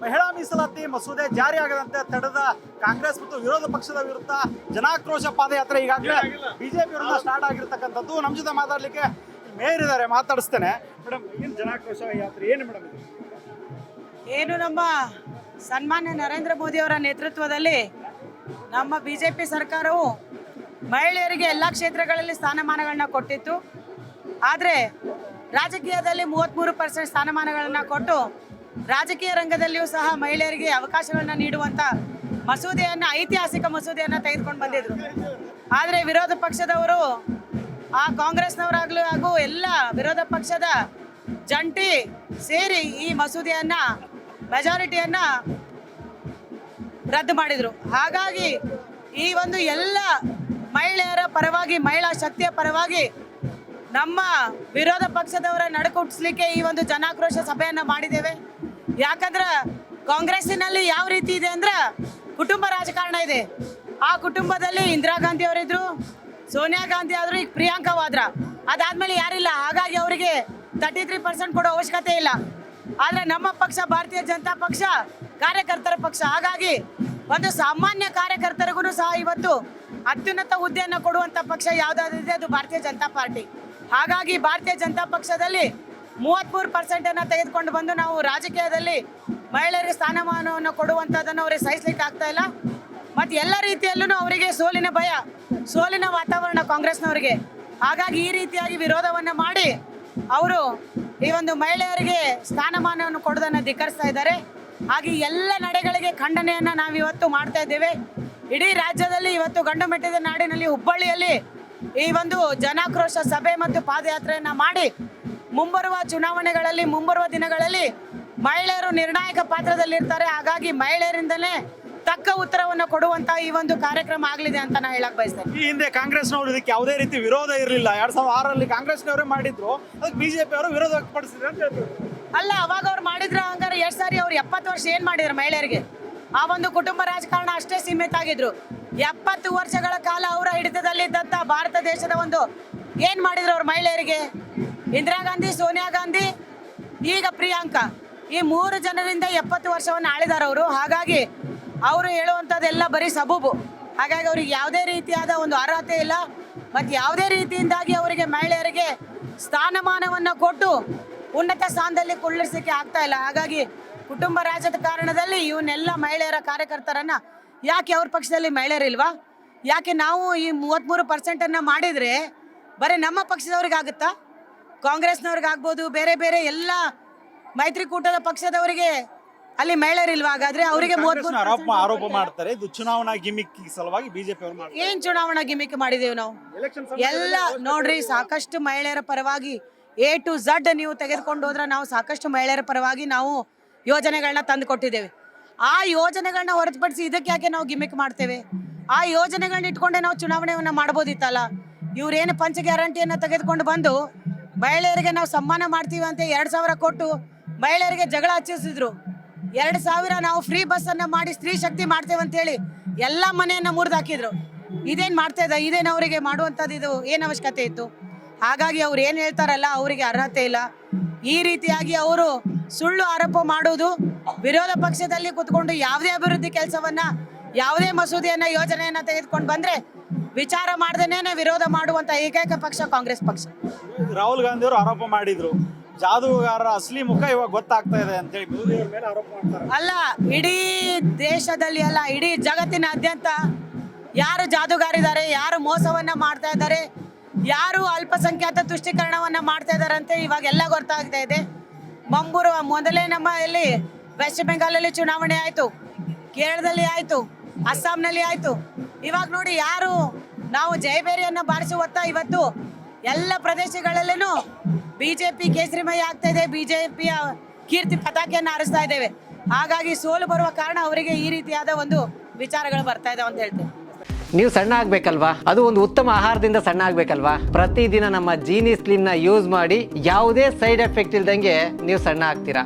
ಮಹಿಳಾ ಮೀಸಲಾತಿ ಮಸೂದೆ ಜಾರಿ ಆಗದಂತೆ ತಡೆದ ಕಾಂಗ್ರೆಸ್ ಮತ್ತು ವಿರೋಧ ಪಕ್ಷದ ವಿರುದ್ಧ ಜನಾಕ್ರೋಶ ಪಾದಯಾತ್ರೆ ಈಗಾಗಲೇ ಬಿಜೆಪಿ ವಿರುದ್ಧ ಸ್ಟಾರ್ಟ್ ಆಗಿರ್ತಕ್ಕಂಥದ್ದು. ನಮ್ಮ ಜೊತೆ ಮಾತಾಡ್ಲಿಕ್ಕೆ ಮೇಯರ್ ಇದ್ದಾರೆ, ಮಾತಾಡಿಸ್ತೇನೆ. ಮೇಡಮ್, ಏನು ಜನಾಕ್ರೋಶ ಯಾತ್ರೆ ಏನು ಮೇಡಮ್ ಇದು? ಏನು ನಮ್ಮ ಸನ್ಮಾನ್ಯ ನರೇಂದ್ರ ಮೋದಿ ಅವರ ನೇತೃತ್ವದಲ್ಲಿ ನಮ್ಮ ಬಿಜೆಪಿ ಸರ್ಕಾರವು ಮಹಿಳೆಯರಿಗೆ ಎಲ್ಲ ಕ್ಷೇತ್ರಗಳಲ್ಲಿ ಸ್ಥಾನಮಾನಗಳನ್ನ ಕೊಟ್ಟಿತ್ತು. ಆದರೆ ರಾಜಕೀಯದಲ್ಲಿ 33% ಸ್ಥಾನಮಾನಗಳನ್ನು ಕೊಟ್ಟು ರಾಜಕೀಯ ರಂಗದಲ್ಲಿಯೂ ಸಹ ಮಹಿಳೆಯರಿಗೆ ಅವಕಾಶಗಳನ್ನ ನೀಡುವಂಥ ಮಸೂದೆಯನ್ನು, ಐತಿಹಾಸಿಕ ಮಸೂದೆಯನ್ನು ತೆಗೆದುಕೊಂಡು ಬಂದಿದ್ರು. ಆದರೆ ವಿರೋಧ ಪಕ್ಷದವರು, ಆ ಕಾಂಗ್ರೆಸ್ನವರಾಗಲೂ ಹಾಗೂ ಎಲ್ಲ ವಿರೋಧ ಪಕ್ಷದ ಜಂಟಿ ಸೇರಿ ಈ ಮಸೂದೆಯನ್ನು, ಮೆಜಾರಿಟಿಯನ್ನು ರದ್ದು ಮಾಡಿದರು. ಹಾಗಾಗಿ ಈ ಒಂದು ಎಲ್ಲ ಮಹಿಳೆಯರ ಪರವಾಗಿ, ಮಹಿಳಾ ಶಕ್ತಿಯ ಪರವಾಗಿ ನಮ್ಮ ವಿರೋಧ ಪಕ್ಷದವರ ನಡುಕುಟ್ಸ್ಲಿಕ್ಕೆ ಈ ಒಂದು ಜನಾಕ್ರೋಶ ಸಭೆಯನ್ನು ಮಾಡಿದ್ದೇವೆ. ಯಾಕಂದ್ರೆ ಕಾಂಗ್ರೆಸ್ಸಿನಲ್ಲಿ ಯಾವ ರೀತಿ ಇದೆ ಅಂದ್ರೆ ಕುಟುಂಬ ರಾಜಕಾರಣ ಇದೆ. ಆ ಕುಟುಂಬದಲ್ಲಿ ಇಂದಿರಾ ಗಾಂಧಿ ಅವರಿದ್ರು, ಸೋನಿಯಾ ಗಾಂಧಿ ಆದ್ರು, ಈಗ ಪ್ರಿಯಾಂಕಾ ವಾದ್ರಾ, ಅದಾದ್ಮೇಲೆ ಯಾರಿಲ್ಲ. ಹಾಗಾಗಿ ಅವರಿಗೆ 33% ಕೊಡೋ ಅವಶ್ಯಕತೆ ಇಲ್ಲ. ಆದರೆ ನಮ್ಮ ಪಕ್ಷ ಭಾರತೀಯ ಜನತಾ ಪಕ್ಷ ಕಾರ್ಯಕರ್ತರ ಪಕ್ಷ. ಹಾಗಾಗಿ ಒಂದು ಸಾಮಾನ್ಯ ಕಾರ್ಯಕರ್ತರಿಗೂ ಸಹ ಇವತ್ತು ಅತ್ಯುನ್ನತ ಹುದ್ದೆಯನ್ನು ಕೊಡುವಂಥ ಪಕ್ಷ ಯಾವುದಾದ್ರಿದೆ ಅದು ಭಾರತೀಯ ಜನತಾ ಪಾರ್ಟಿ. ಹಾಗಾಗಿ ಭಾರತೀಯ ಜನತಾ ಪಕ್ಷದಲ್ಲಿ 33% ತೆಗೆದುಕೊಂಡು ಬಂದು ನಾವು ರಾಜಕೀಯದಲ್ಲಿ ಮಹಿಳೆಯರಿಗೆ ಸ್ಥಾನಮಾನವನ್ನು ಕೊಡುವಂಥದ್ದನ್ನು ಅವರಿಗೆ ಸಹಿಸಲಿಕ್ಕೆ ಆಗ್ತಾ ಇಲ್ಲ. ಮತ್ತು ಎಲ್ಲ ರೀತಿಯಲ್ಲೂ ಅವರಿಗೆ ಸೋಲಿನ ಭಯ, ಸೋಲಿನ ವಾತಾವರಣ ಕಾಂಗ್ರೆಸ್ನವರಿಗೆ. ಹಾಗಾಗಿ ಈ ರೀತಿಯಾಗಿ ವಿರೋಧವನ್ನು ಮಾಡಿ ಅವರು ಈ ಒಂದು ಮಹಿಳೆಯರಿಗೆ ಸ್ಥಾನಮಾನವನ್ನು ಕೊಡೋದನ್ನು ಧಿಕ್ಕರಿಸ್ತಾ ಇದ್ದಾರೆ. ಹಾಗೆ ಎಲ್ಲ ನಡೆಗಳಿಗೆ ಖಂಡನೆಯನ್ನು ನಾವು ಇವತ್ತು ಮಾಡ್ತಾ ಇದ್ದೇವೆ. ಇಡೀ ರಾಜ್ಯದಲ್ಲಿ ಇವತ್ತು ಗಂಡು ಮೆಟ್ಟಿದ ನಾಡಿನಲ್ಲಿ ಹುಬ್ಬಳ್ಳಿಯಲ್ಲಿ ಈ ಒಂದು ಜನಾಕ್ರೋಶ ಸಭೆ ಮತ್ತು ಪಾದಯಾತ್ರೆಯನ್ನು ಮಾಡಿ ಮುಂಬರುವ ಚುನಾವಣೆಗಳಲ್ಲಿ, ಮುಂಬರುವ ದಿನಗಳಲ್ಲಿ ಮಹಿಳೆಯರು ನಿರ್ಣಾಯಕ ಪಾತ್ರದಲ್ಲಿರ್ತಾರೆ. ಹಾಗಾಗಿ ಮಹಿಳೆಯರಿಂದಲೇ ತಕ್ಕ ಉತ್ತರವನ್ನು ಕೊಡುವಂತ ಈ ಒಂದು ಕಾರ್ಯಕ್ರಮ ಆಗಲಿದೆ ಅಂತ ನಾನು ಹೇಳಕ್ ಬಯಸ್ತೇನೆ. ಈ ಹಿಂದೆ ಕಾಂಗ್ರೆಸ್ನವರು ಇದಕ್ಕೆ ಯಾವುದೇ ರೀತಿ ವಿರೋಧ ಇರಲಿಲ್ಲ. 2006ರಲ್ಲಿ ಕಾಂಗ್ರೆಸ್ನವರೇ ಮಾಡಿದ್ರು, ಅದಕ್ಕೆ ಬಿಜೆಪಿ ಅವರು ವಿರೋಧ ವ್ಯಕ್ತಪಡಿಸಿದ್ರು ಅಂತ ಹೇಳ್ತಾರೆ. ಅಲ್ಲ, ಅವಾಗ ಅವ್ರು ಮಾಡಿದ್ರ ಹಂಗಾರೆ ಎಷ್ಟು ಸಾರಿ ಅವ್ರು 70 ವರ್ಷ ಏನ್ ಮಾಡಿದ್ರು ಮಹಿಳೆಯರಿಗೆ? ಆ ಒಂದು ಕುಟುಂಬ ರಾಜಕಾರಣ ಅಷ್ಟೇ ಸೀಮಿತ ಆಗಿದ್ರು. 70 ವರ್ಷಗಳ ಕಾಲ ಅವರ ಹಿಡಿತದಲ್ಲಿದ್ದಂಥ ಭಾರತ ದೇಶದ ಒಂದು ಏನ್ ಮಾಡಿದ್ರು ಅವ್ರ ಮಹಿಳೆಯರಿಗೆ? ಇಂದಿರಾ ಗಾಂಧಿ, ಸೋನಿಯಾ ಗಾಂಧಿ, ಈಗ ಪ್ರಿಯಾಂಕಾ, ಈ 3 ಜನರಿಂದ 70 ವರ್ಷವನ್ನು ಆಳಿದಾರೆ ಅವರು. ಹಾಗಾಗಿ ಅವರು ಹೇಳುವಂಥದ್ದೆಲ್ಲ ಬರೀ ಸಬೂಬು. ಹಾಗಾಗಿ ಅವ್ರಿಗೆ ಯಾವುದೇ ರೀತಿಯಾದ ಒಂದು ಅರ್ಹತೆ ಇಲ್ಲ ಮತ್ತು ಯಾವುದೇ ರೀತಿಯಿಂದಾಗಿ ಅವರಿಗೆ ಮಹಿಳೆಯರಿಗೆ ಸ್ಥಾನಮಾನವನ್ನು ಕೊಟ್ಟು ಉನ್ನತ ಸ್ಥಾನದಲ್ಲಿ ಕುಳ್ಳಿರಿಸಲಿಕ್ಕೆ ಆಗ್ತಾ ಇಲ್ಲ. ಹಾಗಾಗಿ ಕುಟುಂಬ ರಾಜಕಾರಣದಲ್ಲಿ ಇವನ್ನೆಲ್ಲ ಮಹಿಳೆಯರ ಕಾರ್ಯಕರ್ತರನ್ನ ಯಾಕೆ ಅವ್ರ ಪಕ್ಷದಲ್ಲಿ ಮಹಿಳೆಯರಿಲ್ವಾ? ಯಾಕೆ ನಾವು ಈ 33% ಮಾಡಿದರೆ ಬರೀ ನಮ್ಮ ಪಕ್ಷದವ್ರಿಗೆ ಆಗುತ್ತಾ? ಕಾಂಗ್ರೆಸ್ನವ್ರಿಗೆ ಆಗ್ಬೋದು, ಬೇರೆ ಬೇರೆ ಎಲ್ಲ ಮೈತ್ರಿಕೂಟದ ಪಕ್ಷದವರಿಗೆ ಅಲ್ಲಿ ಮಹಿಳೆಯರಿಲ್ವಾ? ಹಾಗಾದ್ರೆ ಅವರಿಗೆ ಆರೋಪ ಮಾಡ್ತಾರೆ. ಇದು ಚುನಾವಣಾ ಗಿಮಿಕ್ ಸಲುವಾಗಿ ಬಿಜೆಪಿ ಅವರು ಮಾಡ್ತಾರೆ. ಏನ್ ಚುನಾವಣಾ ಗಿಮಿಕ್ ಮಾಡಿದೇವು ನಾವು? ಎಲ್ಲ ನೋಡ್ರಿ, ಸಾಕಷ್ಟು ಮಹಿಳೆಯರ ಪರವಾಗಿ A to Z ನೀವು ತೆಗೆದುಕೊಂಡು ಹೋದ್ರೆ ನಾವು ಸಾಕಷ್ಟು ಮಹಿಳೆಯರ ಪರವಾಗಿ ನಾವು ಯೋಜನೆಗಳನ್ನ ತಂದು ಕೊಟ್ಟಿದ್ದೇವೆ. ಆ ಯೋಜನೆಗಳನ್ನ ಹೊರತುಪಡಿಸಿ ಇದಕ್ಕೆ ಯಾಕೆ ನಾವು ಗಿಮಿಕ್ ಮಾಡ್ತೇವೆ? ಆ ಯೋಜನೆಗಳನ್ನ ಇಟ್ಕೊಂಡೆ ನಾವು ಚುನಾವಣೆಯನ್ನ ಮಾಡ್ಬೋದಿತ್ತಲ್ಲ. ಇವ್ರೇನು ಪಂಚ ಗ್ಯಾರಂಟಿಯನ್ನ ತೆಗೆದುಕೊಂಡು ಬಂದು ಮಹಿಳೆಯರಿಗೆ ನಾವು ಸನ್ಮಾನ ಮಾಡ್ತೀವಿ ಅಂತ 2000 ಕೊಟ್ಟು ಮಹಿಳೆಯರಿಗೆ ಜಗಳ ಹಚ್ಚಿಸಿದ್ರು. 2000 ನಾವು ಫ್ರೀ ಬಸ್ ಅನ್ನ ಮಾಡಿ ಸ್ತ್ರೀ ಶಕ್ತಿ ಮಾಡ್ತೇವೆ ಅಂತ ಹೇಳಿ ಎಲ್ಲ ಮನೆಯನ್ನ ಮುರಿದು ಹಾಕಿದ್ರು. ಇದೇನ್ ಮಾಡ್ತಾ ಇದ್ದ? ಇದೇನು ಅವರಿಗೆ ಮಾಡುವಂಥದ್ದು? ಇದು ಏನು ಅವಶ್ಯಕತೆ ಇತ್ತು? ಹಾಗಾಗಿ ಅವ್ರು ಏನು ಹೇಳ್ತಾರಲ್ಲ ಅವರಿಗೆ ಅರ್ಹತೆ ಇಲ್ಲ. ಈ ರೀತಿಯಾಗಿ ಅವರು ಸುಳ್ಳು ಆರೋಪ ಮಾಡುವುದು, ವಿರೋಧ ಪಕ್ಷದಲ್ಲಿ ಕುತ್ಕೊಂಡು ಯಾವುದೇ ಅಭಿವೃದ್ಧಿ ಕೆಲಸವನ್ನ, ಯಾವುದೇ ಮಸೂದೆಯನ್ನ, ಯೋಜನೆಯನ್ನ ತೆಗೆದುಕೊಂಡು ಬಂದ್ರೆ ವಿಚಾರ ಮಾಡ್ದೇನೆ ವಿರೋಧ ಮಾಡುವಂತ ಏಕೈಕ ಪಕ್ಷ ಕಾಂಗ್ರೆಸ್ ಪಕ್ಷ. ರಾಹುಲ್ ಗಾಂಧಿ ಅವರು ಆರೋಪ ಮಾಡಿದ್ರು, ಜಾದೂಗಾರರ ಅಸಲಿ ಮುಖ ಇವಾಗ ಗೊತ್ತಾಗ್ತಾ ಇದೆ ಅಂತ ಹೇಳಿ ಮೋದಿ ಅವರ ಮೇಲೆ ಆರೋಪ ಮಾಡ್ತಾರೆ. ಅಲ್ಲ, ಇಡೀ ದೇಶದಲ್ಲಿ ಅಲ್ಲ, ಇಡೀ ಜಗತ್ತಿನಾದ್ಯಂತ ಯಾರು ಜಾದೂಗಾರಿದ್ದಾರೆ, ಯಾರು ಮೋಸವನ್ನ ಮಾಡ್ತಾ ಇದ್ದಾರೆ, ಯಾರು ಅಲ್ಪಸಂಖ್ಯಾತ ತುಷ್ಟೀಕರಣವನ್ನ ಮಾಡ್ತಾ ಇದ್ದಾರೆ ಅಂತ ಇವಾಗ ಎಲ್ಲ ಗೊತ್ತಾಗ್ತಾ ಇದೆ. ಮೊದಲೇ ನಮ್ಮ ಇಲ್ಲಿ ವೆಸ್ಟ್ ಬೆಂಗಾಲಲ್ಲಿ ಚುನಾವಣೆ ಆಯ್ತು, ಕೇರಳದಲ್ಲಿ ಆಯ್ತು, ಅಸ್ಸಾಂನಲ್ಲಿ ಆಯ್ತು. ಇವಾಗ ನೋಡಿ, ಯಾರು ನಾವು ಜಯಬೇರಿಯನ್ನ ಬಾರಿಸುವತ್ತ ಇವತ್ತು ಎಲ್ಲ ಪ್ರದೇಶಗಳಲ್ಲೂ ಬಿಜೆಪಿ ಕೇಸರಿಮಯ ಆಗ್ತಾ ಇದೆ, ಬಿಜೆಪಿಯ ಕೀರ್ತಿ ಪತಾಕೆಯನ್ನು ಹಾರಿಸ್ತಾ ಇದ್ದೇವೆ. ಹಾಗಾಗಿ ಸೋಲು ಬರುವ ಕಾರಣ ಅವರಿಗೆ ಈ ರೀತಿಯಾದ ಒಂದು ವಿಚಾರಗಳು ಬರ್ತಾ ಇದಾವೆ ಅಂತ ಹೇಳ್ತೇವೆ. ನೀವು ಸಣ್ಣ ಆಗ್ಬೇಕಲ್ವಾ? ಅದು ಒಂದು ಉತ್ತಮ ಆಹಾರದಿಂದ ಸಣ್ಣ ಆಗ್ಬೇಕಲ್ವಾ? ಪ್ರತಿದಿನ ನಮ್ಮ ಜೀನಿ ಸ್ಲಿಮ್ನ ಯೂಸ್ ಮಾಡಿ ಯಾವುದೇ ಸೈಡ್ ಎಫೆಕ್ಟ್ ಇಲ್ದಂಗೆ ನೀವು ಸಣ್ಣ ಆಗ್ತೀರಾ.